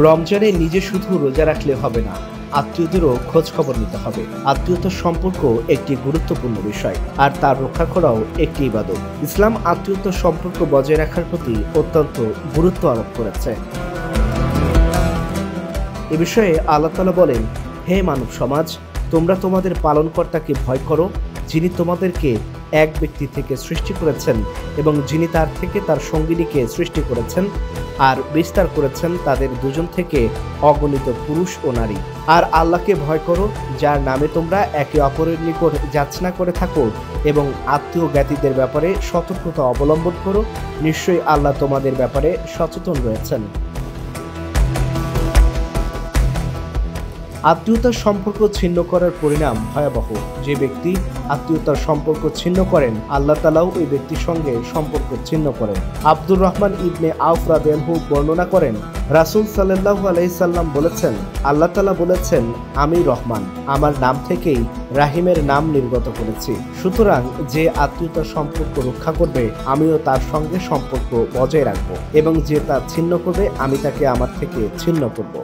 রমজানে নিজে শুধু রোজা রাখলে হবে না, আত্মীয়দেরও খোঁজ খবর নিতে হবে। আত্মীয়তার সম্পর্ক একটি গুরুত্বপূর্ণ বিষয়, আর তার রক্ষা করাও একটি ইবাদত। ইসলাম আত্মীয়তার সম্পর্ক বজায় রাখার প্রতি অত্যন্ত গুরুত্ব আরোপ করেছে। এ বিষয়ে আল্লাহ তাআলা বলেন, হে মানব সমাজ, তোমরা তোমাদের পালনকর্তাকে ভয় করো, যিনি তোমাদেরকে এক ব্যক্তি থেকে সৃষ্টি করেছেন এবং যিনি তার থেকে তার সঙ্গিনীকে সৃষ্টি করেছেন আর বিস্তার করেছেন তাদের দুজন থেকে অগণিত পুরুষ ও নারী। আর আল্লাহকে ভয় করো, যার নামে তোমরা একে অপরের নিকট যাচনা করে থাকো, এবং আত্মীয় জ্ঞাতিদের ব্যাপারে সতর্কতা অবলম্বন করো। নিশ্চয়ই আল্লাহ তোমাদের ব্যাপারে সচেতন রয়েছেন। আত্মীয়তার সম্পর্ক ছিন্ন করার পরিণাম ভয়াবহ। যে ব্যক্তি আত্মীয়তার সম্পর্ক ছিন্ন করেন, আল্লাহ তাআলাও ওই ব্যক্তির সঙ্গে সম্পর্ক ছিন্ন করেন। আব্দুর রহমান ইবনে আওফ রাদিয়াল্লাহু বর্ণনা করেন, রাসূল সাল্লাল্লাহু আলাইহি সাল্লাম বলেছেন, আল্লাহ তাআলা বলেছেন, আমি রহমান, আমার নাম থেকেই রাহিমের নাম নির্গত করেছি। সুতরাং যে আত্মীয়তার সম্পর্ক রক্ষা করবে, আমিও তার সঙ্গে সম্পর্ক বজায় রাখবো, এবং যে তা ছিন্ন করবে, আমি তাকে আমার থেকে ছিন্ন করব।